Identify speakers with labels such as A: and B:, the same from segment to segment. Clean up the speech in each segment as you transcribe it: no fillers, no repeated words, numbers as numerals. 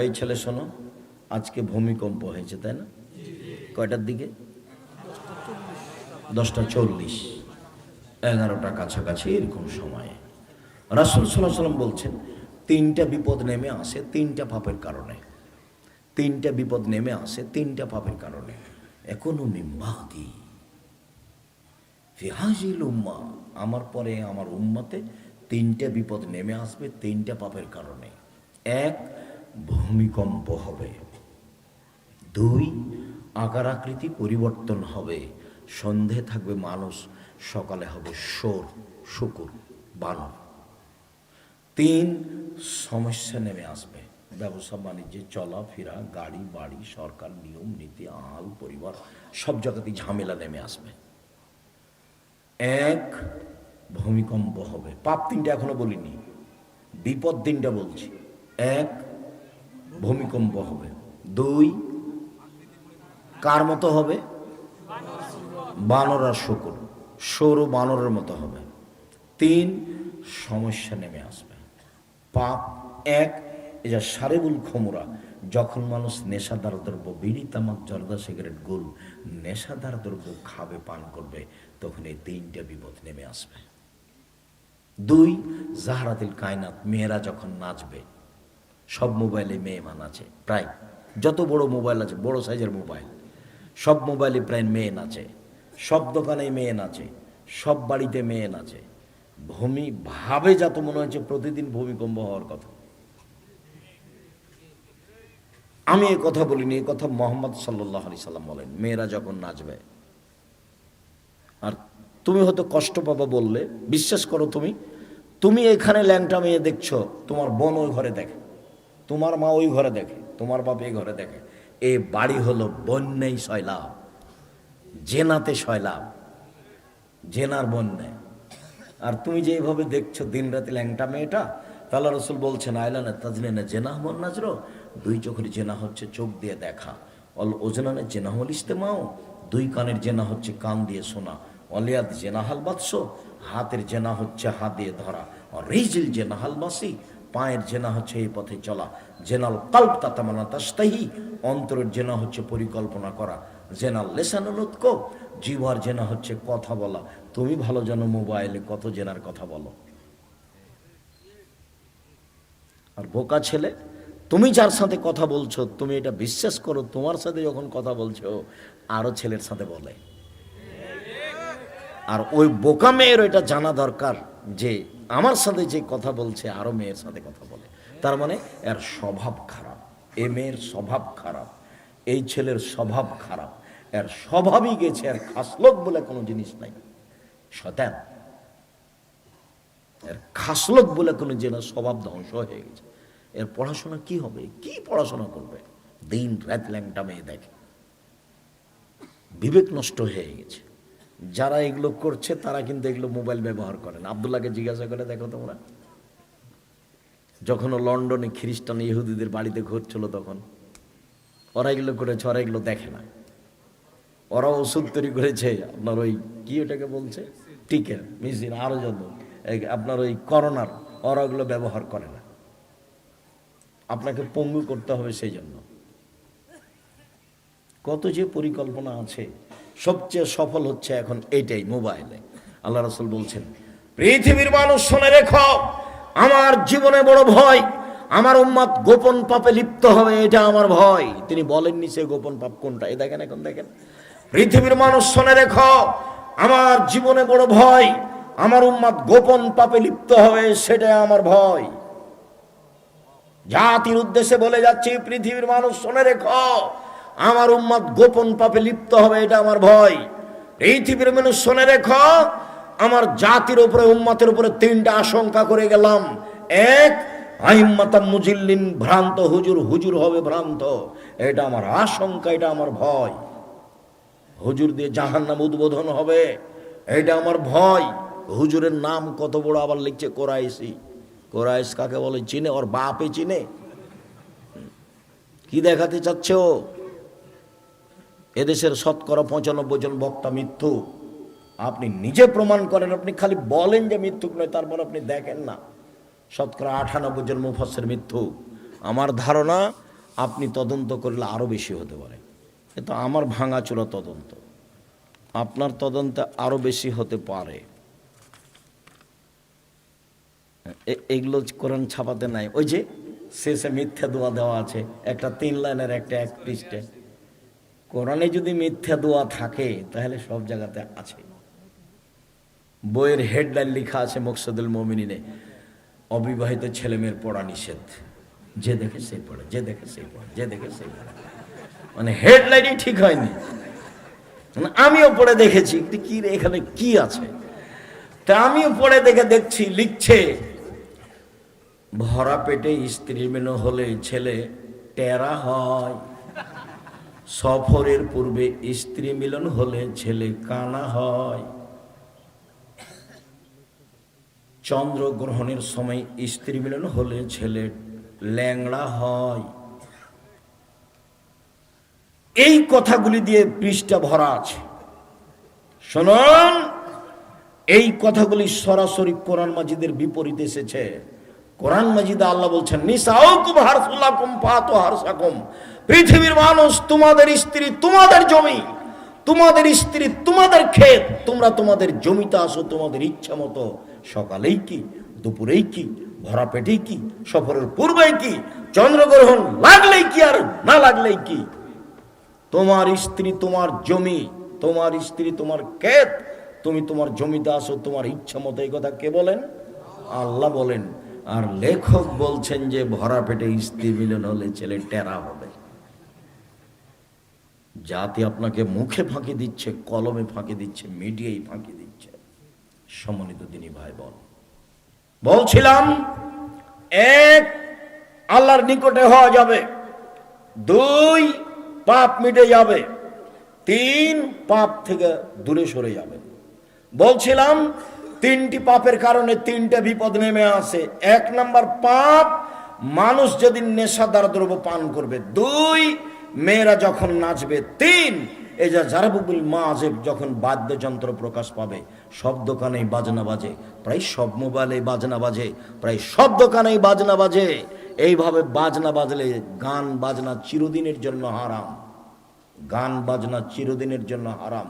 A: এই ছেলে শোনো, আজকে ভূমিকম্প হয়েছে তাই না? কয়টার দিকে? 10:40, 11টা কাছাকাছি এরকম সময়ে রাসূল সাল্লাল্লাহু আলাইহি ওয়াসাল্লাম বলছেন, তিনটা বিপদ নেমে আসে তিনটা পাপের কারণে। তিনটা বিপদ নেমে আসে তিনটা পাপের কারণে। এখনো মিম্বাদি ফি হাযিল উম্মাহ, আমার পরে আমার উম্মতে তিনটা বিপদ নেমে আসবে তিনটা পাপের কারণে। এক, ভূমিকম্প হবে। দুই, আকার আকৃতি পরিবর্তন হবে, সন্ধে থাকবে মানুষ, সকালে হবে শুকুর বানর। তিন, সমস্যা নেমে আসবে, ব্যবসা বাণিজ্যে চলাফেরা, গাড়ি বাড়ি, সরকার নিয়ম নীতি, আহাল পরিবার, সব জায়গাতেই ঝামেলা নেমে আসবে। এক, ভূমিকম্প হবে। পাপ তিনটা এখনো বলিনি, বিপদ তিনটা বলছি। এক, ভূমিকম্প হবে। দুই, কার মতো হবে? বানর আর শুকুর, সৌর বানরের মতো হবে। তিন, সমস্যা নেমে আসবে। পাপ এক, এই যে সারেবুল খমুরা, যখন মানুষ নেশাদার দ্রব্য, বিড়ি তামাক জর্দা সিগারেট গুল নেশাদার দ্রব্য খাবে, পান করবে, তখন এই তিনটা বিপদ নেমে আসবে। দুই, জাহরাতিল কায়নাত, মেয়েরা যখন নাচবে, সব মোবাইলে মেয়ে নাচে, প্রায় যত বড় মোবাইল আছে, বড় সাইজের মোবাইল, সব মোবাইলে প্রায় মেয়ে নাচে, সব দোকানে মেয়ে নাচে, সব বাড়িতে মেয়ে নাচে। ভূমি ভাবে যত মনে হচ্ছে প্রতিদিন ভূমিকম্প হওয়ার কথা। আমি এ কথা বলিনি, এ কথা মুহাম্মদ সাল্লাল্লাহু আলাইহি সাল্লাম বলেন, মেয়েরা যখন নাচবে। আর তুমি হয়তো কষ্ট পাবা বললে, বিশ্বাস করো, তুমি এখানে ল্যাংটা মেয়ে দেখছো, তোমার বোন ওই ঘরে দেখে, তোমার মা ওই ঘরে দেখে, তোমার বাপ এই ঘরে দেখে। এ বাড়ি হলো বন্যাই সয়লাভ, জেনাতে সয়লাভ, জেনার বন্যায়। আর তুমি যে এইভাবে দেখছো দিন রাতে ল্যাংটা মেয়েটা, তাআলা রাসূল বলছেন, আয়লানা তাজনিনা জেনাহ মন নাজরো, দুই চোখের জেনা হচ্ছে চোখ দিয়ে দেখা। অল ওজনানে জেনাহুল ইস্তেমাও, দুই কানের জেনা হচ্ছে কান দিয়ে শোনা। অলিয়াদ জেনাহাল বাদস, হাতের জেনা হচ্ছে হাত দিয়ে ধরা। রিজিল জেনাহাল বাসি, পায়ের জেনা হচ্ছে এই পথে চলা। জেনাল কালব তাতামানা তাস্তাহি, অন্তরের জেনা হচ্ছে পরিকল্পনা করা। জেনাল লেসানুল উতকো, জিহ্বার জেনা হচ্ছে কথা বলা। তুমি ভালো জানো মোবাইলে কত জেনার কথা বলো। আর বোকা ছেলে, তুমি যার সাথে কথা বলছো, তুমি এটা বিশ্বাস করো, তোমার সাথে যখন কথা বলছো আরো ছেলের সাথে বলে। আর ওই বোকা মেয়ের এটা জানা দরকার যে আমার সাথে যে কথা বলছে আরো মেয়ের সাথে কথা বলে, তার মানে এর স্বভাব খারাপ, এ মেয়ের স্বভাব খারাপ, এই ছেলের স্বভাব খারাপ, এর স্বভাবই গেছে, এর খাসলত বলে কোনো জিনিস নাই। শয়তান, এর খাসলত বলে কোনো জিনিস, স্বভাব ধ্বংস হয়ে গেছে। এর পড়াশোনা কি হবে? কি পড়াশোনা করবে? দিন রাত ল্যাংটা মেয়ে দেখে, বিবেক নষ্ট হয়ে গেছে। যারা এগুলো করছে তারা কিন্তু এগুলো মোবাইল ব্যবহার করে না। আব্দুল্লাহকে জিজ্ঞাসা করে দেখো তোমরা, যখন লন্ডনে খ্রিস্টান ইহুদিদের বাড়িতে ঘুরছিল তখন ওরা এগুলো করেছে, ওরা এগুলো দেখে না। ওরা ওষুধ তৈরি করেছে, আপনার ওই কি ওটাকে বলছে, টিকের মেশিন, আরো যত আপনার ওই করোনার, ওরা ওগুলো ব্যবহার করে না। আপনাকে পঙ্গু করতে হবে সেই জন্য। কত যে পরিকল্পনা আছে, সবচেয়ে সফল হচ্ছে এখন এইটাই, মোবাইলে। আল্লাহ রাসূল বলছেন, পৃথিবীর মানুষ শুনে রেখো, আমার জীবনে বড় ভয়, আমার উম্মত গোপন পাপে লিপ্ত হবে, এটা আমার ভয়। তিনি বলেননি সে গোপন পাপ কোনটা। এই দেখেন, এখন দেখেন, পৃথিবীর মানুষ শুনে রেখো, আমার জীবনে বড় ভয়, আমার উম্মত গোপন পাপে লিপ্ত হবে, সেটাই আমার ভয়। জাতির উদ্দেশ্যে বলে যাচ্ছি, পৃথিবীর মানুষ শুনে রেখো, আমার উম্মত গোপন পাপে লিপ্ত হবে, এটা আমার ভয়। পৃথিবীর মানুষ শুনে রেখো, আমার জাতির উপরে, উম্মতের উপরে তিনটা আশঙ্কা করে গেলাম। এক, আইম্মাতাম মুজিল্লিন, ভ্রান্ত হুজুর, হুজুর হবে ভ্রান্ত, এটা আমার আশঙ্কা, এটা আমার ভয়। হুজুর দিয়ে জাহান্নাম উদ্বোধন হবে, এটা আমার ভয়। হুজুরের নাম কত বড়, আবার লিখছে কোরাইশি। কোরাইশ কাকে বলে চিনে? ওর বাপে চিনে। কি দেখাতে চাচ্ছে ও? এদেশের শতকরা 95 জন বক্তা মিথ্যু। আপনি নিজে প্রমাণ করেন, আপনি খালি বলেন যে মিথ্যুক নয়, তারপর আপনি দেখেন না। শতকরা 98 জন মুফাসসির মিথ্যু। আমার ধারণা আপনি তদন্ত করলে আরো বেশি হতে পারে। কিন্তু আমার ভাঙাচোরা তদন্ত, আপনার তদন্তে আরো বেশি হতে পারে। এগুলো কোরআন ছাপাতে নাই। ওই যে শেষে মিথ্যা দোয়া দেওয়া আছে, একটা 3 লাইনের, একটা 1 পৃষ্ঠা। কোরআনে যদি মিথ্যা দোয়া থাকে তাহলে সব জায়গাতে আছে। বইয়ের হেডলাইন লেখা আছে মকসুদুল মুমিনিনে, অবিবাহিত ছেলে মেয়ের পড়া নিষেধ, যে দেখে সেই পড়ে, যে দেখে সেই পড়ে, যে দেখে সেই পড়ে। মানে হেডলাইনই ঠিক হয়নি। আমিও পড়ে দেখেছি কি রে এখানে কি আছে, তা আমিও পড়ে দেখছি লিখছে ভরা পেটে স্ত্রী মিলন হলে ছেলে টেরা হয়, সফরের পূর্বে স্ত্রী মিলন হলে ছেলে কানা হয়, চন্দ্রগ্রহণের সময় স্ত্রী মিলন হলে ছেলে ল্যাংড়া হয়। এই কথাগুলি দিয়ে পৃষ্ঠা ভরা আছে। শুনুন, এই কথাগুলি সরাসরি কোরআন মাজিদের বিপরীতে এসেছে। কোরআন মাজিদে আল্লাহ বলছেন নিসাউকুম হারসুলাকুম ফাতু হারসাকুম, পৃথিবীর মানুষ তোমাদের স্ত্রী তোমাদের জমি, তোমাদের স্ত্রী তোমাদের ক্ষেত, তোমরা তোমাদের জমিতে আসো তোমাদের ইচ্ছা মতো, সকালেই কি, দুপুরেই কি, ভরা পেটেই কি, সফরের পূর্বেই কি, চন্দ্রগ্রহণ লাগলেই কি আর না লাগলেই কি, তোমার স্ত্রী তোমার জমি, তোমার স্ত্রী তোমার ক্ষেত, তুমি তোমার জমিতে আসো তোমার ইচ্ছা মতো। এই কথা কে বলেন? আল্লাহ বলেন। আর লেখক বলছেন যে ভরা পেটে স্ত্রী মিলন হলে ছেলে টেরা হবে। জাতি আপনাকে মুখে ফাঁকি দিচ্ছে, কলমে ফাঁকি দিচ্ছে, মিডিয়ায় ফাঁকি দিচ্ছে। সম্মানিত দিনী ভাই বোন, বলছিলাম 1 আল্লাহর নিকটে হওয়া যাবে, 2 পাপ মিটে যাবে, 3 পাপ থেকে দূরে সরে যাবে। বলছিলাম 3টি পাপের কারণে 3টে বিপদ নেমে আসে। 1 নাম্বার পাপ, মানুষ যদি নেশাদার দ্রব্য পান করবে। 2 মেয়েরা যখন নাচবে। 3 এই যে জারাবুল মাজেব, যখন বাদ্যযন্ত্র প্রকাশ পাবে। সব দোকানেই বাজনা বাজে, প্রায় সব মোবাইলে বাজনা বাজে, প্রায় সব দোকানেই বাজনা বাজে। এইভাবে বাজনা বাজলে গান বাজনা চিরদিনের জন্য হারাম, গান বাজনা চিরদিনের জন্য হারাম।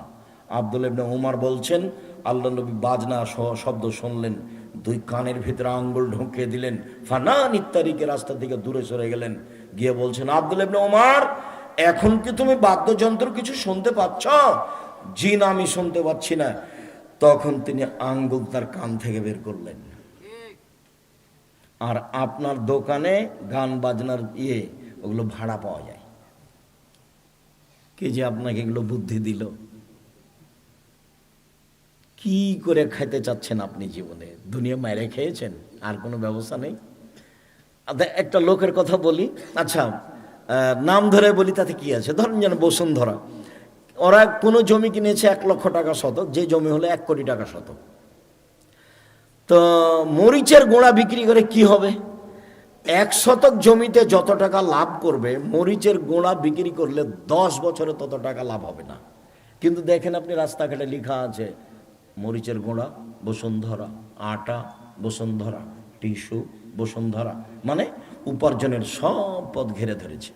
A: আব্দুল্লাহ ইবনে উমর বলছেন আল্লাহ নবী বাজনা শব্দ শুনলেন, 2 কানের ভিতরে আঙ্গুল ঢুকিয়ে দিলেন, ফানান ইত্তারিকে রাস্তা থেকে দূরে সরে গেলেন। গিয়ে বলছেন আব্দুল্লাহ ইবনে উমর, এখন কি তুমি বাদ্যযন্ত্র কিছু শুনতে পাচ্ছ? জি না, আমি শুনতে পাচ্ছি না। তখন তিনি আঙ্গুল তার কান থেকে বের করলেন। আর আপনার দোকানে গান বাজনার ওগুলো ভাড়া পাওয়া যায়। কে যে আপনাকে এগুলো বুদ্ধি দিল? কি করে খাইতে চাচ্ছেন আপনি জীবনে? দুনিয়া মায়েরে খেয়েছেন, আর কোনো ব্যবস্থা নেই। একটা লোকের কথা বলি, আচ্ছা নাম ধরে বলি, তাতে কি আছে? ধরেন যেন বসুন্ধরা, ওরা কোনো জমি কিনেছে 1 লক্ষ টাকা শতক, যে জমি হলো 1 কোটি টাকা শতক। তো মরিচের গোড়া বিক্রি করে কি হবে? 1 শতক জমিতে যত টাকা লাভ করবে, মরিচের গোড়া বিক্রি করলে 10 বছরে তত টাকা লাভ হবে না। কিন্তু দেখেন আপনি রাস্তাঘাটে লেখা আছে মরিচের গোড়া বসুন্ধরা, আটা বসুন্ধরা, টিস্যু বসুন্ধরা, মানে উপার্জনের সব পথ ঘিরে ধরেছে।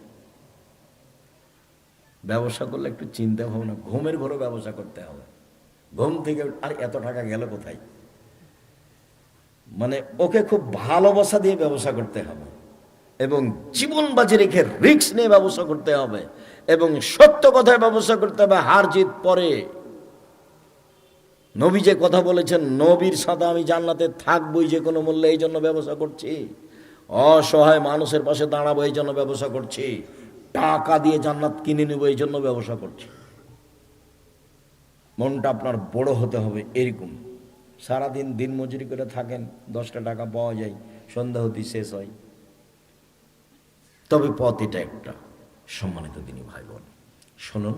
A: ব্যবসা করলে একটু চিন্তা ভাবনা, ঘুমের ঘরে ব্যবসা করতে হবে। ঘুম থেকে আর এত টাকা গেল কোথায়? মানে ওকে খুব ভালোবাসা দিয়ে ব্যবসা করতে হবে, এবং জীবন বাজি রেখে রিস্ক নিয়ে ব্যবসা করতে হবে, এবং সত্য কথায় ব্যবসা করতে হবে। হার জিত পরে। নবী যে কথা বলেছেন, নবীর সাথে আমি জান্নাতে থাকবই যে কোনো মূল্যে, এই জন্য ব্যবসা করছি। অসহায় মানুষের পাশে দাঁড়াবো এই জন্য ব্যবসা করছি। টাকা দিয়ে জান্নাত কিনে নেবো এই জন্য ব্যবসা করছি। মনটা আপনার বড় হতে হবে এরকম। সারাদিন দিন মজুরি করে থাকেন, 10টা টাকা পাওয়া যায়, সন্ধ্যা হতে শেষ হয়। তবে পথ এটা একটা। সম্মানিত দিনী ভাই বোন, শুনুন,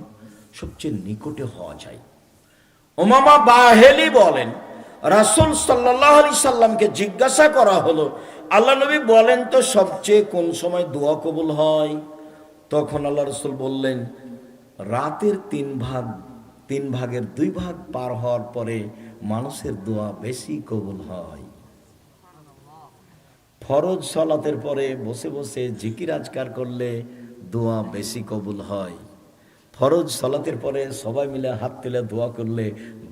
A: সবচেয়ে নিকটে হওয়া যায়। উমামা বাহেলি বলেন, রাসূল সাল্লাল্লাহু আলাইহি সাল্লামকে জিজ্ঞাসা করা হলো, আল্লাহ নবী বলেন তো সবচেয়ে কোন সময় দোয়া কবুল হয়? তখন আল্লাহ রাসূল বললেন, রাতের 3 ভাগের 2 ভাগ পার হওয়ার পরে মানুষের দোয়া বেশি কবুল হয়। ফরজ সালাতের পরে বসে বসে জিকির আজকার করলে দোয়া বেশি কবুল হয়। ফরজ সালাতের পরে সবাই মিলে হাত তুলে দোয়া করলে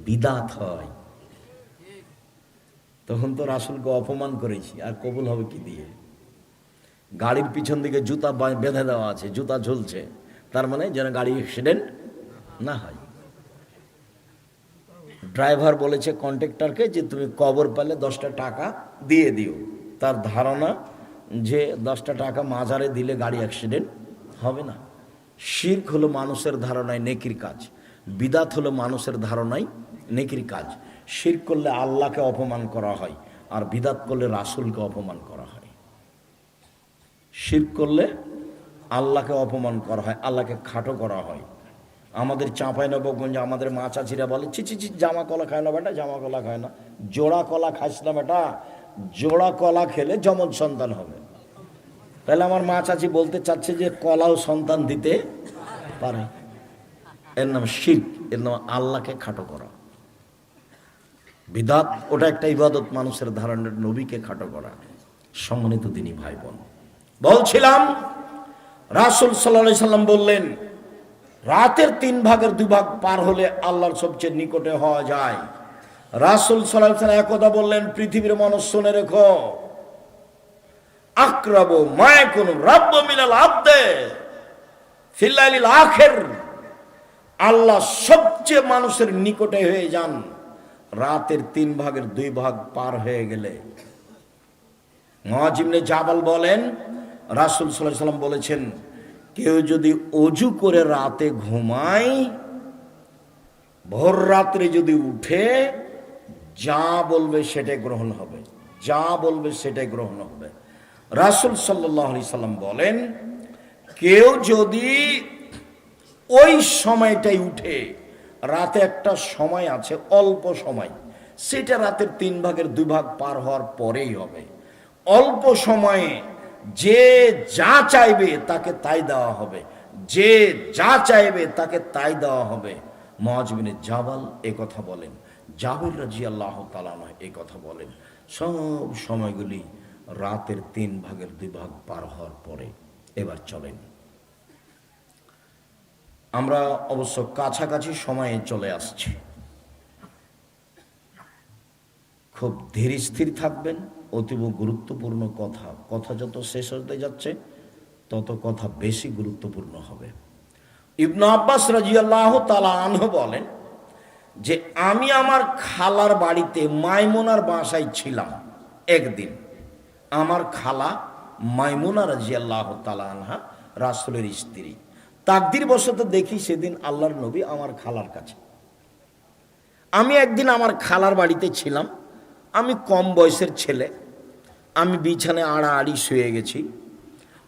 A: বিদাত হয়। তখন তো রাসূলকে অপমান করেছি, আর কবুল হবে কি দিয়ে? গাড়ির পিছন দিকে জুতা বেঁধে দেওয়া আছে, জুতা ঝুলছে, তার মানে যেন গাড়ি অ্যাক্সিডেন্ট না হয়। ড্রাইভার বলেছে কন্ট্রাক্টরকে যে তুমি কবর পেলে 10টা টাকা দিয়ে দিও। তার ধারণা যে 10টা টাকা মাজারে দিলে গাড়ি অ্যাক্সিডেন্ট হবে না। শিরক হলো মানুষের ধারণায় নেকির কাজ, বিদাত হলো মানুষের ধারণায় নেকির কাজ। শিরক করলে আল্লাহকে অপমান করা হয়, আর বিদাত করলে রাসূলকে অপমান করা হয়। শিরক করলে আল্লাহকে অপমান করা হয়, আল্লাহকে খাটো করা হয়। আমাদের চাঁপাইনবাবগঞ্জে আমাদের মা চাচিরা বলে, ছি ছি ছি, জামা কলা খায় না বেটা, জামা কলা খায় না। জোড়া কলা খাস না বেটা, জোড়া কলা খেলে যমজ সন্তান হবে। তাহলে আমার মা চাচি বলতে চাচ্ছে যে কলাও সন্তান দিতে পারে। এর নাম শিরক, এর নাম আল্লাহকে খাটো করা। বিদাত ওটা একটা ইবাদত, মানুষের ধারণের নবীকে খাটো করা। সম্মানিত দিনী ভাই বোন, বলছিলাম রাসূল সাল্লাল্লাহু আলাইহি সাল্লাম বললেন, রাতের 3 ভাগের 2 ভাগ পার হলে আল্লাহর সবচেয়ে নিকটে হওয়া যায়। রাসূল সাল্লাল্লাহু আলাইহি সাল্লাম একদা বললেন, পৃথিবীর মানুষ শুনে রেখো, আকরাবু মা ইয়াকুনু রাব্বু মিনাল আবদে ফিল লাইলিল আখির, আল্লাহ সবচেয়ে মানুষের নিকটে হয়ে যান রাতের 3 ভাগের 2 ভাগ পার হয়ে গেলে। মুআয ইবনে জাবাল বলেন, রাসূল সাল্লাল্লাহু আলাইহি সাল্লাম বলেছেন, কেউ যদি অজু করে রাতে ঘুমায়, ভোর রাত্রে যদি উঠে, যা বলবে সেটাই গ্রহণ হবে, যা বলবে সেটাই গ্রহণ হবে। রাসূল সাল্লাল্লাহু আলাইহি সাল্লাম বলেন, কেউ যদি ওই সময়টাই উঠে, রাতে একটা সময় আছে অল্প সময়, সেটা রাতের 3 ভাগের 2 ভাগ পার হওয়ার পরেই হবে। অল্প সময়ে যে যা চাইবে তাকে তাই দেওয়া হবে, যে যা চাইবে তাকে তাই দেওয়া হবে। মুআয ইবনে জাবাল এই কথা বলেন, জাবির রাদিয়াল্লাহু তাআলা আনহু এই কথা বলেন। সব সময়গুলি রাতের 3 ভাগের 2 ভাগ পার হওয়ার পরে। এবার চলেন, আমরা অবশ্য কাছাকাছি সময়ে চলে আসছি। খুব ধীর স্থির থাকবেন, অতীব গুরুত্বপূর্ণ কথা। কথা যত শেষ হতে যাচ্ছে তত কথা বেশি গুরুত্বপূর্ণ হবে। ইবনে আব্বাস রাদিয়াল্লাহু তাআলা আনহু বলেন যে আমি আমার খালার বাড়িতে মাইমুনার বাসায় ছিলাম একদিন। আমার খালা মাইমুনা রাদিয়াল্লাহু তাআলা আনহা রাসূলের স্ত্রী। তাকদীর বশত দেখি সেদিন আল্লাহর নবী আমার খালার কাছে। আমি একদিন আমার খালার বাড়িতে ছিলাম, আমি কম বয়সের ছেলে, আমি বিছানায় আড়াআড়ি শুয়ে গেছি।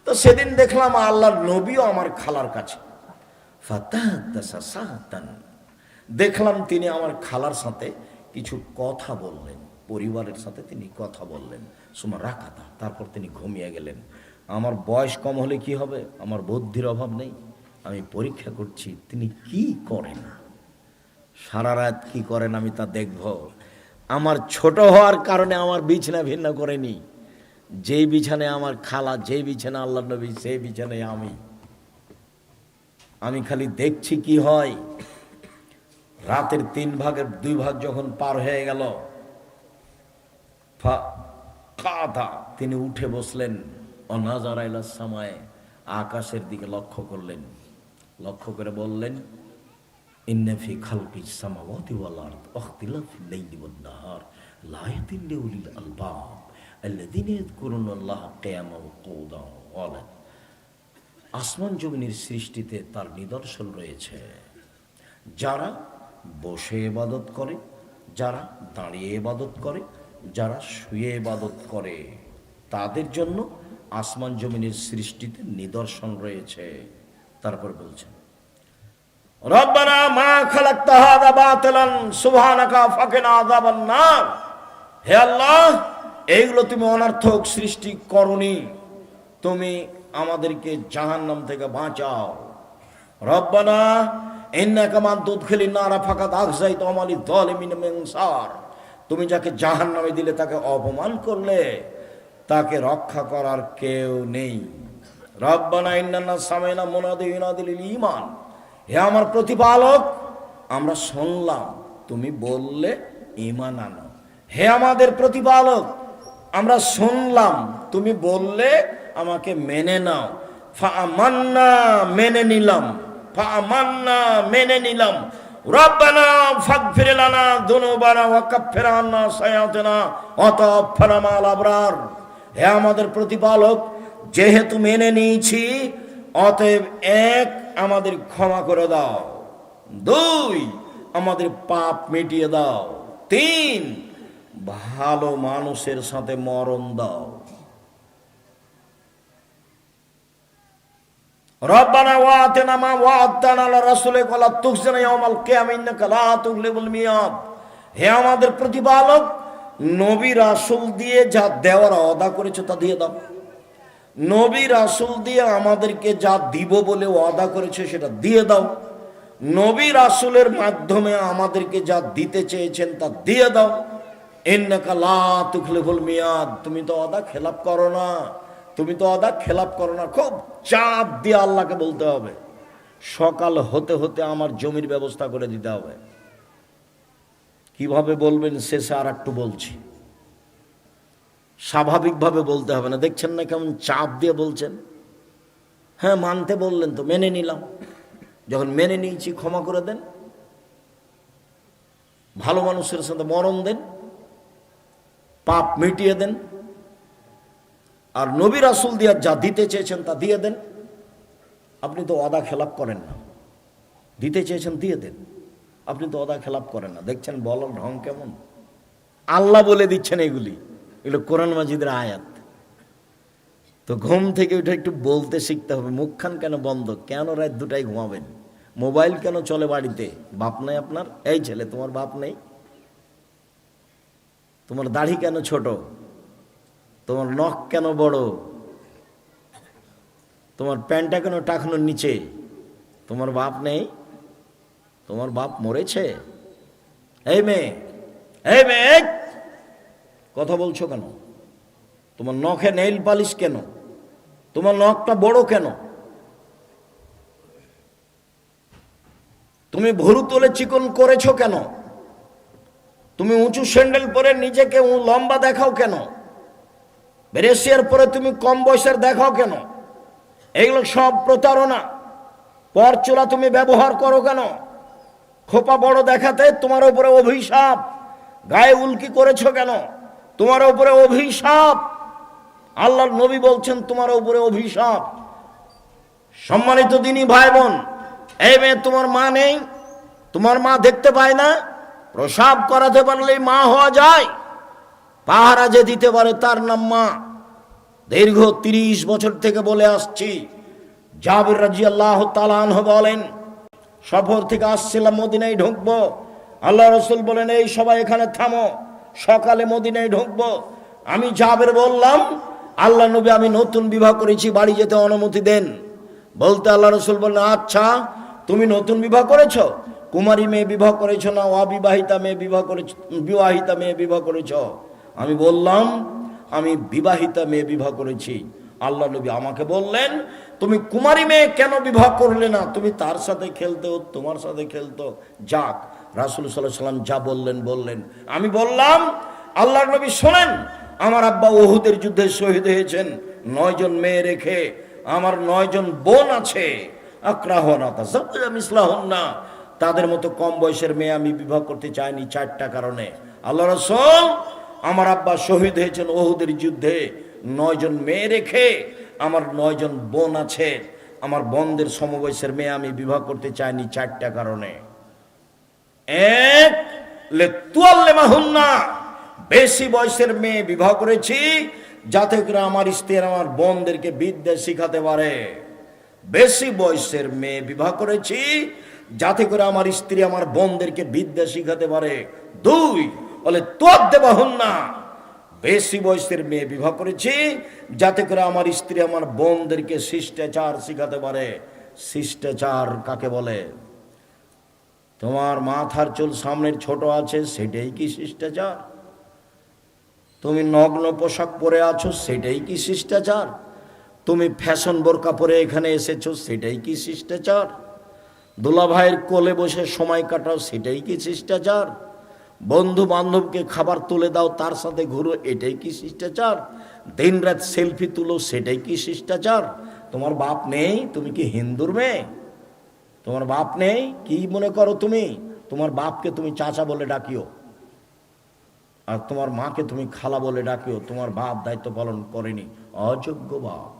A: তো সেদিন দেখলাম আল্লাহর নবীও আমার খালার কাছে। ফাতাহাদ্দাসা সাহাতান, দেখলাম তিনি আমার খালার সাথে কিছু কথা বললেন, পরিবারের সাথে তিনি কথা বললেন। সুমা রাকাতা, তারপর তিনি ঘুমিয়ে গেলেন। আমার বয়স কম হলে কি হবে, আমার বুদ্ধির অভাব নেই, আমি পরীক্ষা করছি তিনি কি করেন, সারা রাত কি করেন আমি তা দেখব। আমার ছোট হওয়ার কারণে আমার বিছানা ভিন্ন করেনি। যেই বিছানায় আমার খালা, যেই বিছানা আল্লাহর নবী, সেই বিছানায় আমি খালি দেখছি কি হয়। রাতের 3 ভাগের 2 ভাগ যখন পার হয়ে গেল, তিনি উঠে বসলেন, অনাজারা ইলাস সামায়ে, আকাশের দিকে লক্ষ্য করলেন, লক্ষ্য করে বললেন, ইন্না ফি খালকিস সামাওয়াতি ওয়াল আরদ ইখতিলাফিল লাইলি ওয়ান নাহার লায়াতিন লিউলিল আলবাব আল্লাযীনা ইয়াযকুরুনাল্লাহা কিয়ামান ওয়া কুউদান ওয়া আলা। আসমান জমিনের সৃষ্টিতে তার নিদর্শন রয়েছে। যারা বসে ইবাদত করে, যারা দাঁড়িয়ে ইবাদত করে, যারা শুয়ে ইবাদত করে, তাদের জন্য আসমান জমিনের সৃষ্টিতে নিদর্শন রয়েছে। তারপর বলছেন, রব্বানা মা খালাকতা হাযা বাতিলান সুবহানাকা ফাকিনা আযাবান নার, হে আল্লাহ, এইগুলো তুমি অনর্থক সৃষ্টি করনি, তুমি আমাদেরকে জাহান্নাম থেকে বাঁচাও। রব্বানা ইন্নাকা মান তুদখিলিন নারা ফাকাদ আখযাইতা ওয়া মালিয যালিমিন মিন আনসার, তুমি যাকে জাহান্নামে দিলে তাকে অপমান করলে, তাকে রক্ষা করার কেউ নেই। রব্বানা ইন্নানা সামি'না মুনাদিয়ান ইউনাদি লিল ঈমান, হে আমার প্রতিপালক আমরা শুনলাম তুমি বললে ঈমান আনো। হে আমাদের প্রতিপালক আমরা শুনলাম তুমি বললে আমাকে মেনে নাও। ফাআমান্না মেনে নিলাম, ফাআমান্না মেনে নিলাম। রব্বানা ফাগফির লানা যুনুবানা ওয়া কাফফির আন্না সাইয়্যাতিনা ওয়া তাওয়াফানা মা'আল আবরার। হে আমাদের প্রতিপালক যেহেতু মেনে নিয়েছি অতএব এক আমাদের ক্ষমা করে দাও, দুই আমাদের পাপ মিটিয়ে দাও, তিন ভালো মানুষের সাথে মরণ দাও। রব্বানা ওয়া আতিনা মা ওয়া'আদতানা আলা রাসূলিকা ওয়া লা তুখজিনা ইয়াওমাল কিয়ামাহ ইন্নাকা লা তুখলিফুল মিয়াদ। হে আমাদের প্রতিপালক নবী রাসূল দিয়ে যা দেওয়ার ওয়াদা করেছো তা দিয়ে দাও। নবী রাসূল দিয়ে আমাদেরকে যা দিব বলে ওয়াদা করেছে সেটা দিয়ে দাও। নবী রাসূলের মাধ্যমে আমাদেরকে যা দিতে চেয়েছেন তা দিয়ে দাও। ইন্নাকা লা তুখলিফুল মিয়াদ, তুমি তো ওয়াদা খেলাপ করো না, তুমি তো ওয়াদা খেলাপ করো না। খুব চাপ দিয়ে আল্লাহকে বলতে হবে, সকাল হতে হতে আমার জমির ব্যবস্থা করে দিতে হবে। কিভাবে বলবেন শেষে আর একটু বলছি, স্বাভাবিকভাবে বলতে হবে না। দেখছেন না কেমন চাপ দিয়ে বলছেন? হ্যাঁ মানতে বললেন তো মেনে নিলাম, যখন মেনে নিয়েছি ক্ষমা করে দেন, ভালো মানুষের সাথে মরণ দেন, পাপ মিটিয়ে দেন, আর নবী রাসূল দিয়ে যা দিতে চেয়েছেন তা দিয়ে দেন। আপনি তো ওয়াদা খেলাপ করেন না, দিতে চেয়েছেন দিয়ে দেন, আপনি তো ওয়াদা খেলাপ করেন না। দেখছেন বলার ঢং কেমন? আল্লাহ বলে দিচ্ছেন এগুলি, এগুলো কোরআন মাজিদের আয়াত। তো ঘুম থেকে উঠে একটু বলতে শিখতে হবে। মুখখান কেন বন্ধ? কেন রাত দুটায় ঘুমাবেন? মোবাইল কেন চলে বাড়িতে? বাপ নাই আপনার? এই ছেলে তোমার বাপ নেই? তোমার দাড়ি কেন ছোট? তোমার নখ কেন বড়? তোমার প্যান্টটা কেন টাকনোর নিচে? তোমার বাপ নেই? তোমার বাপ মরেছে? এই মেয়ে, এই মেয়ে, কথা বলছো কেন? তোমার নখে নেইল পালিশ কেন? তোমার নখটা বড় কেন? তুমি ভুরু তোলে চিকন করেছো কেন? তুমি উঁচু স্যান্ডেল পরে নিজেকে লম্বা দেখাও কেন? ব্রেসিয়ার পরে তুমি কম বয়সের দেখাও কেন? এগুলো সব প্রতারণা। পরচুলা তুমি ব্যবহার করো কেন? খোপা বড় দেখাতে তোমার উপরে অভিশাপ। গায়ে উল্কি করেছো কেন? তোমার উপরে অভিশাপ। আল্লাহর নবী বলছেন তোমার উপরে অভিশাপ। সম্মানিত দিনী ভাই বোন, এই মেয়ে তোমার মা নেই, তোমার মা দেখতে পায় না? প্রসাব করাতে পারলেই মা হওয়া যায়। পাহারা যে দিতে পারে তার নাম মা। দীর্ঘ 30 বছর থেকে বলে আসছি। জাবের রাদিয়াল্লাহু তাআলা আনহু বলেন, সফর থেকে আসছিলাম, মদিনায় ঢুকবো। আল্লাহ রাসূল বলেন, এই সবাই এখানে থামো, সকালে মদিনায় ঢুকবো। আমি জাবের বললাম, আল্লাহ নবী আমি নতুন বিবাহ করেছি, বাড়ি যেতে অনুমতি দেন। বলতে আল্লাহ রাসূল বললেন, আচ্ছা তুমি নতুন বিবাহ করেছো? কুমারী মেয়ে বিবাহ করেছো না অবিবাহিতা মেয়ে বিবাহ করেছো? বিবাহিতা মেয়ে বিবাহ করেছো? আমি বললাম আমি বিবাহিতা মেয়ে বিবাহ করেছি। আল্লাহ নবী আমাকে বললেন, তুমি কুমারী মেয়ে কেন বিবাহ করলে না? তুমি তার সাথে খেলতো, তোমার সাথে খেলতো। যাক, রাসূল সাল্লাল্লাহু আলাইহি ওয়াসাল্লাম যা বললেন বললেন। আমি বললাম, আল্লাহর নবী শোনেন, আমার আব্বা উহুদের যুদ্ধে শহীদ হয়েছেন 9 জন মেয়ে রেখে। আমার 9 জন বোন আছে। আকরাহুনা তাযাওয়াজা মিসলাহুন্না, তাদের মতো কম বয়সের মেয়ে আমি বিবাহ করতে চাইনি 4টা কারণে। আল্লাহ রাসূল, আমার আব্বা শহীদ হয়েছেন উহুদের যুদ্ধে 9 জন মেয়ে রেখে। আমার 9 জন বোন আছে, আমার বোনদের সমবয়সের মেয়ে আমি বিবাহ করতে চাইনি 4টা কারণে। এক, লিতুআল্লিমাহুন্না, বেশি বয়সের মেয়ে বিবাহ করেছি যাতে করে আমার স্ত্রী আমার বোনদেরকে বিদ্যা শিখাতে পারে। বেশি বয়সের মেয়ে বিবাহ করেছি যাতে করে আমার স্ত্রী আমার বোনদেরকে বিদ্যা শিখাতে পারে। 2, বলে তুআদ্দিবাহুন্না, বেশি বয়সের মেয়ে বিবাহ করেছি যাতে করে আমার স্ত্রী আমার বোনদেরকে শিষ্টাচার শিখাতে পারে। শিষ্টাচার কাকে বলে? তোমার মাথার চুল সামনের ছোট আছে, সেটাই কি শিষ্টাচার? তুমি নগ্ন পোশাক পরে আছো, সেটাই কি শিষ্টাচার? তুমি ফ্যাশন বোরকা পরে এখানে এসেছো, সেটাই কি শিষ্টাচার? দুলা ভাইয়ের কোলে বসে সময় কাটাও, সেটাই কি শিষ্টাচার? বন্ধু বান্ধবকে খাবার তুলে দাও, তার সাথে ঘুরো, এটাই কি শিষ্টাচার? দিন রাত সেলফি তুলো, সেটাই কি শিষ্টাচার? তোমার বাপ নেই? তুমি কি হিন্দুর মেয়ে? তোমার বাপ নেই? কি মনে করো তুমি? তোমার বাপকে তুমি চাচা বলে ডাকিও, আর তোমার মাকে তুমি খালা বলে ডাকিও। তোমার বাপ দায়িত্ব পালন করেনি, অযোগ্য বাপ,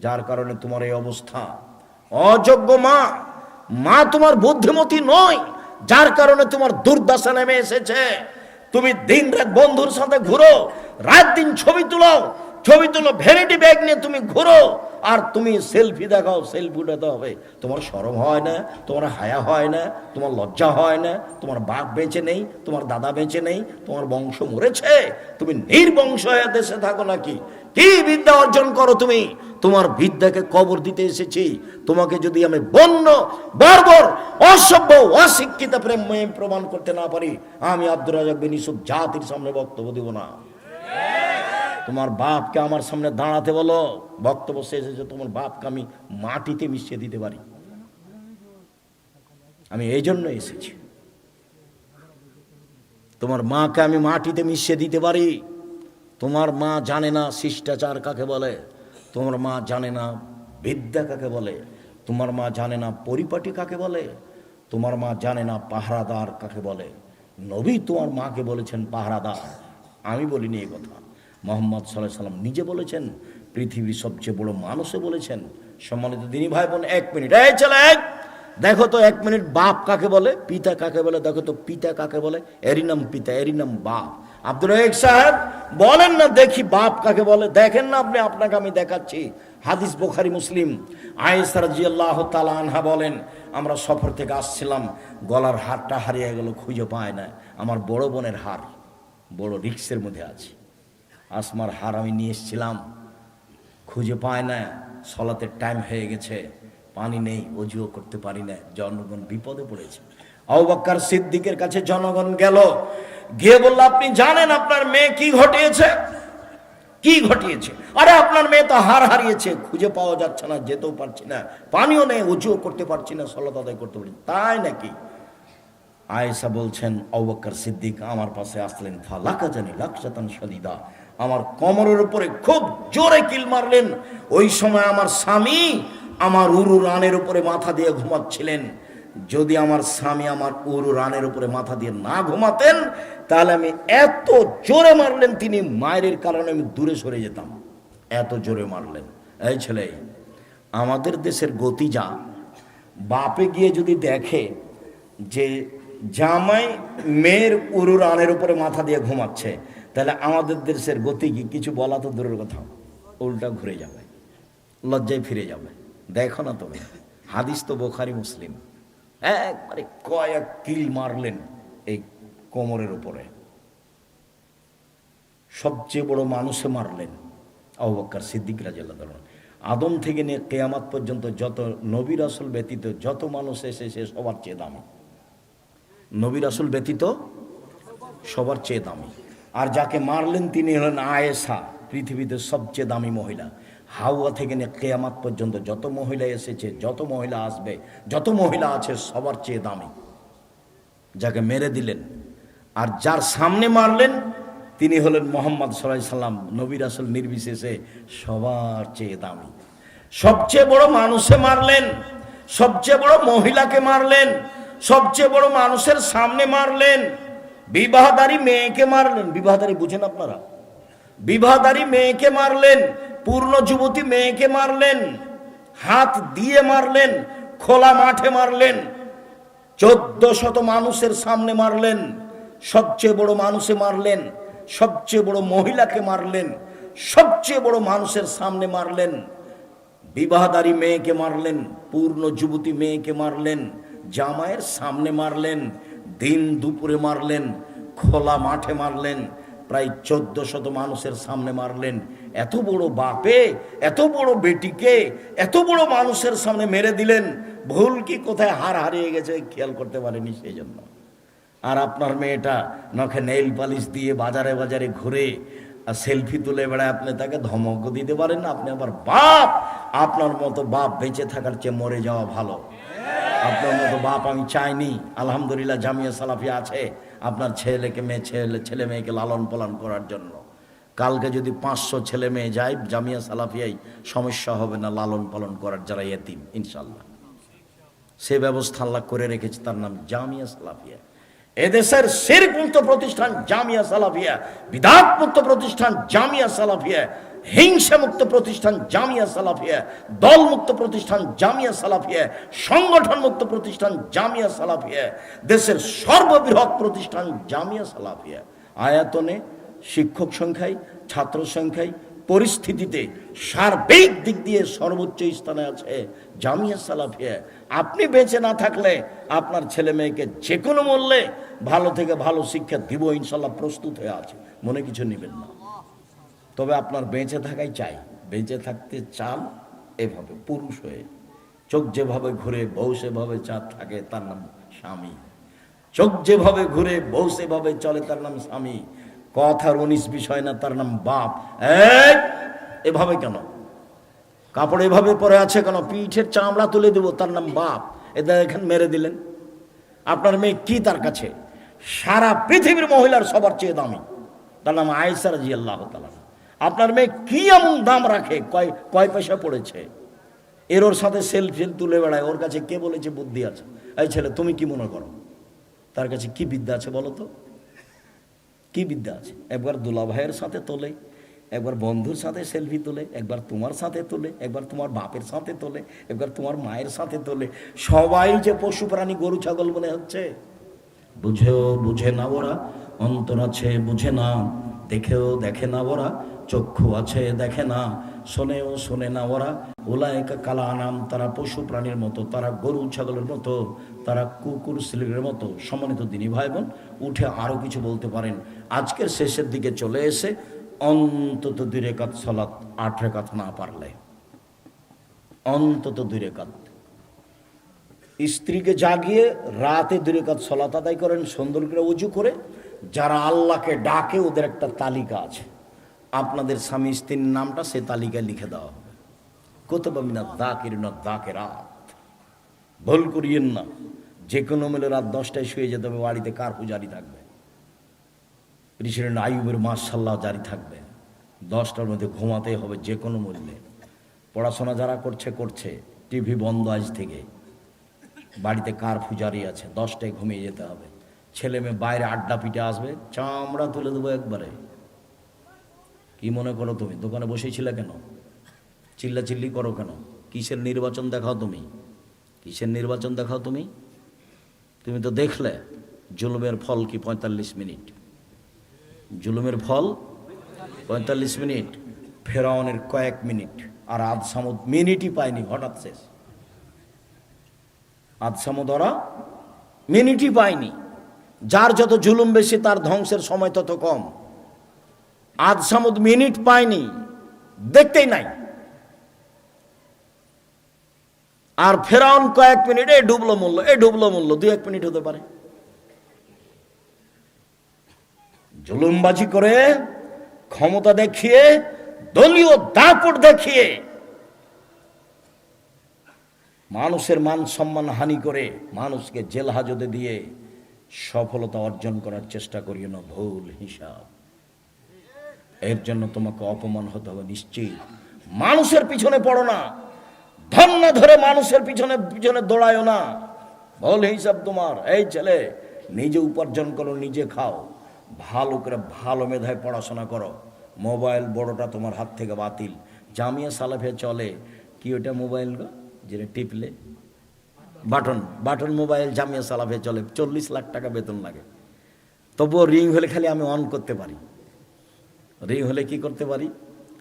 A: যার কারণে তোমার এই অবস্থা। অযোগ্য মা, মা তোমার বুদ্ধিমতী নয়, যার কারণে তোমার দুর্দশা নেমে এসেছে। তুমি দিন রাত বন্ধুর সাথে ঘুরো, রাত দিন ছবি তুলো, ভ্যানিটি ব্যাগ নিয়ে তুমি ঘুরো, আর তুমি সেলফি দেখাও, সেলফি উঠাতে হবে। তোমার শরম হয় না? তোমার হায়া হয় না? তোমার লজ্জা হয় না? তোমার বাপ বেঁচে নেই? তোমার দাদা বেঁচে নেই? তোমার বংশ মরেছে? তুমি নির্বংশ হয়ে দেশে থাকো নাকি? কি বিদ্যা অর্জন করো তুমি? তোমার বিদ্যাকে কবর দিতে এসেছি। তোমাকে যদি আমি বন্য, বর্বর, অসভ্য, অশিক্ষিত প্রেম প্রমাণ করতে না পারি, আমি আব্দুর রাজ্জাক বিন ইউসুফ জাতির সামনে বক্তব্য দিব না। তোমার বাপকে আমার সামনে দাঁড়াতে বলো, বক্তব্য শেষ হয়েছে। তোমার বাপকে আমি মাটিতে মিশিয়ে দিতে পারি, আমি এই জন্য এসেছি। তোমার মাকে আমি মাটিতে মিশিয়ে দিতে পারি। তোমার মা জানে না শিষ্টাচার কাকে বলে, তোমার মা জানে না বিদ্যা কাকে বলে, তোমার মা জানে না পরিপাটি কাকে বলে, তোমার মা জানে না পাহারাদার কাকে বলে। নবী তোমার মাকে বলেছেন পাহারাদার, আমি বলিনি এই কথা। মুহাম্মদ সাল্লাল্লাহু আলাইহি সাল্লাম নিজে বলেছেন, পৃথিবীর সবচেয়ে বড় মানুষে বলেছেন। সম্মানিত দিনী ভাই বোন, 1 মিনিট, এই ছেলে দেখো তো 1 মিনিট, বাপ কাকে বলে, পিতা কাকে বলে দেখো তো। পিতা কাকে বলে? এরই নাম পিতা, এরই নাম বাপ। আব্দুর রাজ্জাক সাহেব বলেন না দেখি বাপ কাকে বলে। দেখেন না আপনি, আপনাকে আমি দেখাচ্ছি। হাদিস বুখারী মুসলিম। আয়েশা রাদিয়াল্লাহু তাআলা আনহা বলেন, আমরা সফর থেকে আসছিলাম, গলার হারটা হারিয়ে গেল, খুঁজে পায় না। আমার বড় বোনের হার বড় রিক্সের মধ্যে আছে, আসমার হার আমি নিয়ে এসেছিলাম, খুঁজে পায় না। সলাতের টাইম হয়ে গেছে, পানি নেই, অজুও করতে পারি না, জনগণ বিপদে পড়েছে। আবু বকর সিদ্দিকের কাছে জনগণ গেল, গিয়ে বলল, আপনি জানেন আপনার মেয়ে কি ঘটিয়েছে? কি ঘটিয়েছে? আরে আপনার মেয়ে তো হার হারিয়েছে, খুঁজে পাওয়া যাচ্ছে না, যেতেও পারছি না, পানিও নেই, অজুও করতে পারছি না, সলাত আদায় করতে পারছি। তাই নাকি? আয়েশা বলছেন, আবু বকর সিদ্দিক আমার পাশে আসলেন, ফালাকা জানি লাকসাতান শাদীদা, আমার কোমরের উপরে খুব জোরে কিল মারলেন। ওই সময় আমার স্বামী আমার উরু রানের উপরে মাথা দিয়ে ঘুমাচ্ছিলেন। যদি আমার স্বামী আমার উরু রানের উপরে মাথা দিয়ে না ঘুমাতেন, তাহলে আমি এত জোরে মারলেন তিনি, মায়ের কারণে আমি দূরে সরে যেতাম, এত জোরে মারলেন। এই ছেলে, আমাদের দেশের গতি যা, বাপে গিয়ে যদি দেখে যে জামাই মেয়ের উরু রানের উপরে মাথা দিয়ে ঘুমাচ্ছে, তাহলে আমাদের দেশের গতি কি? কিছু বলা তো দূরের কথা, উল্টা ঘুরে যাবে, লজ্জায় ফিরে যাবে। দেখো না তুমি, হাদিস তো বুখারী মুসলিম। একবারে কয়েক কিল মারলেন এই কোমরের উপরে, সবচেয়ে বড় মানুষে মারলেন আবু বকর সিদ্দিক রাদিয়াল্লাহু তাআলা। আদম থেকে নিয়ে কিয়ামত পর্যন্ত যত নবী রাসূল ব্যতীত যত মানুষ এসেছে সবার চেয়ে দামি, নবী রাসূল ব্যতীত সবার চেয়ে দামি। আর যাকে মারলেন তিনি হলেন আয়েশা, পৃথিবীতে সবচেয়ে দামি মহিলা। হাওয়া থেকে নিয়ে কিয়ামত পর্যন্ত যত মহিলা এসেছে, যত মহিলা আসবে, যত মহিলা আছে, সবার চেয়ে দামি। যাকে মেরে দিলেন আর যার সামনে মারলেন তিনি হলেন মুহাম্মদ সাল্লাল্লাহু আলাইহি সাল্লাম, নবী রাসূল নির্বিশেষে সবার চেয়ে দামি। সবচেয়ে বড় মানুষে মারলেন, সবচেয়ে বড় মহিলাকে মারলেন, সবচেয়ে বড় মানুষের সামনে মারলেন। বিবাহদারী মেয়েকে মারলেন, বিবাহদারী বুঝেন আপনারা? বিবাহদারী মেয়েকে মারলেন, পূর্ণ যুবতী মেয়েকে মারলেন, হাত দিয়ে মারলেন, খোলা মাঠে মারলেন, 1400 মানুষের সামনে মারলেন। সবচেয়ে বড় মানুষে মারলেন, সবচেয়ে বড় মহিলাকে মারলেন, সবচেয়ে বড় মানুষের সামনে মারলেন। বিবাহদারী মেয়েকে মারলেন, পূর্ণ যুবতী মেয়েকে মারলেন, জামাইয়ের সামনে মারলেন, দিন দুপুরে মারলেন, খোলা মাঠে মারলেন, প্রায় 1400 মানুষের সামনে মারলেন। এত বড় বাপে এত বড় বেটিকে এত বড় মানুষের সামনে মেরে দিলেন। ভুল কি কোথায় হার হারিয়ে গেছে খেয়াল করতে পারেনি সেই জন্য। আর আপনার মেয়েটা নখে নেইল পালিশ দিয়ে বাজারে বাজারে ঘুরে আর সেলফি তুলে বেড়ায়, আপনি তাকে ধমক দিতে পারেন না। আপনি আবার বাপ, আপনার মতো বাপ বেঁচে থাকার চেয়ে মরে যাওয়া ভালো। আপনার মতো বাপ আমি চাইনি। আলহামদুলিল্লাহ জামিয়া সালাফিয়া আছে আপনার ছেলে মেয়েকে লালন পালন করার জন্য। কালকে যদি 500 ছেলে মেয়ে যায় জামিয়া সালাফিয়ায়, সমস্যা হবে না লালন পালন করার, যারা এতিম ইনশাল্লাহ। সে ব্যবস্থা আল্লাহ করে রেখেছে, তার নাম জামিয়া সালাফিয়া। এদেশের শিরক মুক্ত প্রতিষ্ঠান জামিয়া সালাফিয়া, বিদআত মুক্ত প্রতিষ্ঠান জামিয়া সালাফিয়া, হিংসা মুক্ত প্রতিষ্ঠান জামিয়া সালাফিয়া, দল মুক্ত প্রতিষ্ঠান জামিয়া সালাফিয়া, সংগঠন মুক্ত প্রতিষ্ঠান জামিয়া সালাফিয়া, দেশের সর্ববৃহৎ প্রতিষ্ঠান জামিয়া সালাফিয়া। আয়তনে, শিক্ষক সংখ্যায়, ছাত্র সংখ্যায়, পরিস্থিতিতে সার্বিক দিক দিয়ে সর্বোচ্চ স্থানে আছে জামিয়া সালাফিয়া। আপনি বেঁচে না থাকলে আপনার ছেলে মেয়েকে যে কোনো মূল্যে ভালো থেকে ভালো শিক্ষা দিব ইনশাল্লাহ, প্রস্তুত হয়ে আছে, মনে কিছু নেবেন না। তবে আপনার বেঁচে থাকাই চাই। বেঁচে থাকতে চান এভাবে পুরুষ হয়ে, চোখ যেভাবে ঘুরে বউ সেভাবে চাঁদ থাকে, তার নাম স্বামী। চোখ যেভাবে ঘুরে বউ সেভাবে চলে, তার নাম স্বামী। কথার 19 বিষয় না, তার নাম বাপ। এভাবে কেন কাপড় এভাবে পরে আছে কেন, পিঠের চামড়া তুলে দেব, তার নাম বাপ। এটা এখানে মেরে দিলেন। আপনার মেয়ে কি তার কাছে? সারা পৃথিবীর মহিলার সবার চেয়ে দামি, তার নাম আয়েশা রাদিয়াল্লাহু তাআলা। আপনার মেয়ে কি এমন দাম রাখে, কয় পয়সা পড়েছে, ওর সাথে সেলফি তুলে বেড়ায়, ওর কাছে কে বলেছে বুদ্ধি আছে? এই ছেলে তুমি কি মনে করো তার কাছে কি বিদ্যা আছে বলো তো? কি বিদ্যা আছে? একবার দুলা ভাইয়ের সাথে তোলে, একবার বন্ধুর সাথে সেলফি তোলে, একবার তোমার সাথে তোলে, একবার তোমার বাপের সাথে তোলে, একবার তোমার মায়ের সাথে তোলে। সবাই যে পশু প্রাণী গরু ছাগল মনে হচ্ছে। বুঝেও বুঝে না ওরা, অন্তর আছে বুঝে না, দেখেও দেখে না ওরা, চক্ষু আছে দেখে না, শোনেও শোনে না ওরা। উলাইকা কালা আনাম, তারা পশু প্রাণীর মতো, তারা গরু ছাগলের মতো, তারা কুকুর শ্লীলের মতো। সম্মানিত দিনী ভাই বোন, উঠে আরো কিছু বলতে পারেন। আজকের শেষের দিকে চলে এসে অন্তত 2 রাকাত সালাত, 8 রাকাত না পারলে অন্তত 2 রাকাত স্ত্রীকে জাগিয়ে রাতে 2 রাকাত সালাত আদায় করেন, সুন্দর করে ওযু করে। যারা আল্লাহকে ডাকে ওদের একটা তালিকা আছে, আপনাদের স্বামী স্ত্রীর নামটা সে তালিকায় লিখে দেওয়া হবে। কুতুবা মিনাত যাকিরিন ওয়াদ যাকিরাত। ভুল করিয়েন না, যে কোনো মিলে রাত 10টায় শুয়ে যেতে হবে, বাড়িতে কারফিউ জারি থাকবে, প্রেসিডেন্ট আইয়ুবের মাশাআল্লাহ জারি থাকবে, 10টার মধ্যে ঘুমাতে হবে যে কোনো মূল্যে। পড়াশোনা যারা করছে, টিভি বন্ধ আজ থেকে, বাড়িতে কারফিউ জারি আছে, 10টায় ঘুমিয়ে যেতে হবে। ছেলে মেয়ে বাইরে আড্ডা পিটে আসবে, চামড়া তুলে দেবো একবারে। কি মনে করো তুমি? দোকানে বসেছিলে কেন? চিল্লাচিল্লি করো কেন? কিসের নির্বাচন দেখাও তুমি? কিসের নির্বাচন দেখাও তুমি? তুমি তো দেখলে জুলুমের ফল কি 45 মিনিট। জুলুমের ফল 45 মিনিট, ফেরাউনের কয়েক মিনিট, আর আদ সামুদ মিনিটই পায়নি, হঠাৎ শেষ। আদ সামুদ ওরা মিনিটই পায়নি। যার যত জুলুম বেশি তার ধ্বংসের সময় তত কম। আদ সামুদ মিনিট পায়নি, দেখতেই নাই। আর ফেরাউন কয়েক মিনিট, এ ডুবলো মূল্য 2-1 মিনিট হতে পারে। জুলুমবাজি করে, ক্ষমতা দেখিয়ে, দলীয় দাপট দেখিয়ে, মানুষের মান সম্মান হানি করে, মানুষকে জেল হাজতে দিয়ে সফলতা অর্জন করার চেষ্টা করিও না, ভুল হিসাব। এর জন্য তোমাকে অপমান হতে হবে নিশ্চিত। মানুষের পিছনে পড়ো না, ধন না ধরে মানুষের পিছনে দৌড়ায়ও না, ভুল হিসাব তোমার। এই ছেলে, নিজে উপার্জন করো, নিজে খাও, ভালো করে ভালো মেধায় পড়াশোনা করো। মোবাইল বড়টা তোমার হাত থেকে বাতিল। জামিয়া সালাফিয়া চলে কি ওটা মোবাইল গো, যেটা টিপলে বাটন মোবাইল, জামিয়া সালাফিয়া চলে। 40 লাখ টাকা বেতন লাগে, তবুও রিং হলে খালি আমি অন করতে পারি। রিং হলে কি করতে পারি?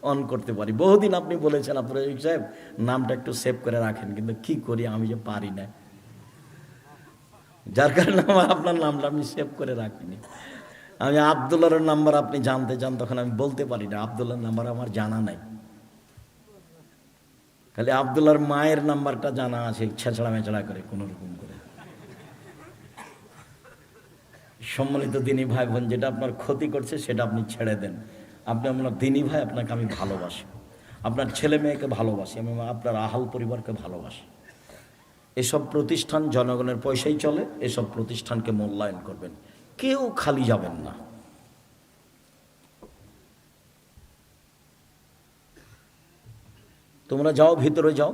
A: অন করতে পারি। বহুদিন আপনি বলেছেন আপনার সাহেব নামটা একটু সেভ করে রাখেন, কিন্তু কি করি আমি যে পারি না, যার কারণে আপনার নামটা আমি সেভ করে রাখিনি। আমি আব্দুল্লাহর নাম্বার আপনি জানতে চান, তখন আমি বলতে পারি না। আব্দুল্লাহর নাম্বার আমার জানা নাই, খালি আব্দুল্লাহর মায়ের নাম্বারটা জানা আছে, ছেঁচড়া মেচড়া করে কোন রকম করে। সম্মানিত দিনী ভাই বোন, যেটা আপনার ক্ষতি করছে সেটা আপনি ছেড়ে দেন। আপনি আপনার দিনী ভাই, আপনাকে আমি ভালোবাসি, আপনার ছেলে মেয়েকে ভালোবাসি, আমি আপনার আহাল পরিবারকে ভালোবাসি। এসব প্রতিষ্ঠান জনগণের পয়সাই চলে, এসব প্রতিষ্ঠানকে মূল্যায়ন করবেন, কেউ খালি যাবেন না। তোমরা যাও, ভিতরে যাও,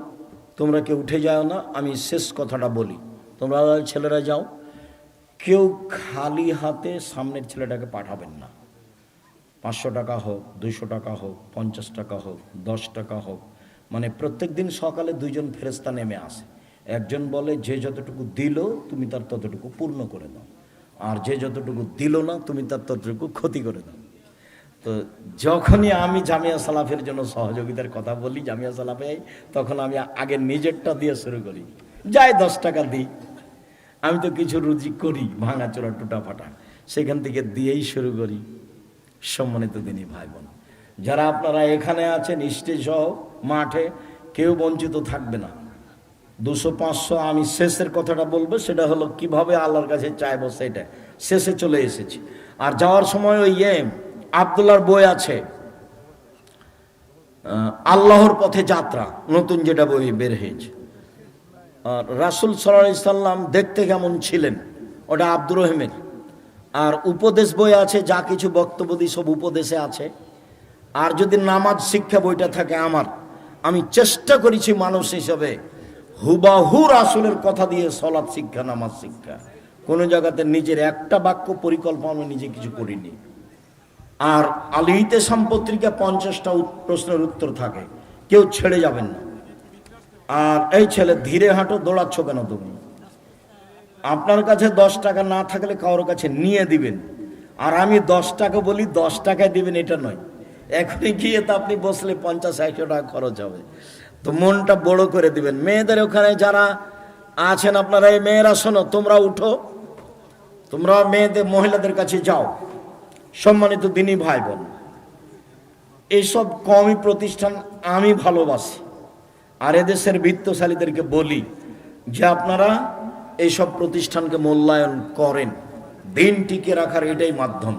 A: তোমরা কেউ উঠে যাও না। আমি শেষ কথাটা বলি, তোমরা ছেলেরা যাও, কেউ খালি হাতে সামনের ছেলেটাকে পাঠাবেন না। 500 টাকা হোক, 200 টাকা হোক, 50 টাকা হোক, 10 টাকা হোক, মানে প্রত্যেক দিন সকালে 2 জন ফেরেশতা নেমে আসে। একজন বলে যে যতটুকু দিল তুমি তার ততটুকু পূর্ণ করে দাও, আর যে যতটুকু দিল না তুমি তার ততটুকু ক্ষতি করে দাও। তো যখনই আমি জামিয়া সালাফের জন্য সহযোগিতার কথা বলি জামিয়া সালাফে, তখন আমি আগে নিজেরটা দিয়ে শুরু করি। যাই 10 টাকা দিই, আমি তো কিছু রুজি করি, ভাঙাচোরা টুটা ফাটা, সেখান থেকে দিয়েই শুরু করি। সম্মানিত দিনী ভাই বোন, যারা আপনারা এখানে আছেন স্টেজ সহ মাঠে, কেউ বঞ্চিত থাকবে না। 200-500 আমি শেষের কথাটা বলবো, সেটা হলো কিভাবে আল্লাহর কাছে চাইবো, সেটা শেষে চলে এসেছি। আর যাওয়ার সময় ওই আব্দুল্লাহর বই আছে, আল্লাহর পথে যাত্রা, নতুন যেটা বই বের হয়েছে। রাসূল সাল্লাল্লাহু আলাইহি সাল্লাম দেখতে কেমন ছিলেন, ওটা আব্দুর রহিমের। আর উপদেশ বই আছে, যা কিছু বক্তব্য দিই সব উপদেশে আছে। আর যদি নামাজ শিক্ষা বইটা থাকে আমার, আমি চেষ্টা করেছি মানুষ হিসেবে হুবাহু রাসূলের কথা দিয়ে সালাত শিক্ষা, নামাজ শিক্ষা, কোনো জায়গাতে নিজের একটা বাক্য পরিকল্পনা আমি নিজে কিছু করিনি। আর আল ইতিসাম পত্রিকা 50টা প্রশ্নের উত্তর থাকে, কেউ ছেড়ে যাবেন না। আর এই ছেলে ধীরে হাঁটো, দৌড়াচ্ছ কেন তুমি? আপনার কাছে 10 টাকা না থাকলে কারোর কাছে নিয়ে দিবেন। আর আমি 10 টাকা বলি, 10 টাকায় দিবেন এটা নয়, এখনই গিয়ে তো আপনি বসলে 50-100 টাকা খরচ হবে। তো মনটা বড় করে দিবেন। মেয়েদের ওখানে যারা আছেন আপনারা, এই মেয়েরা শোনো, তোমরা উঠো, তোমরা মেয়েদের মহিলাদের কাছে যাও। সম্মানিত দিনী ভাই বোন, এইসব কওমি প্রতিষ্ঠান আমি ভালোবাসি। আর এদেশের বিত্তশালীদেরকে বলি যে আপনারা এইসব প্রতিষ্ঠানকে মূল্যায়ন করেন, দিন টিকে রাখার এটাই মাধ্যম।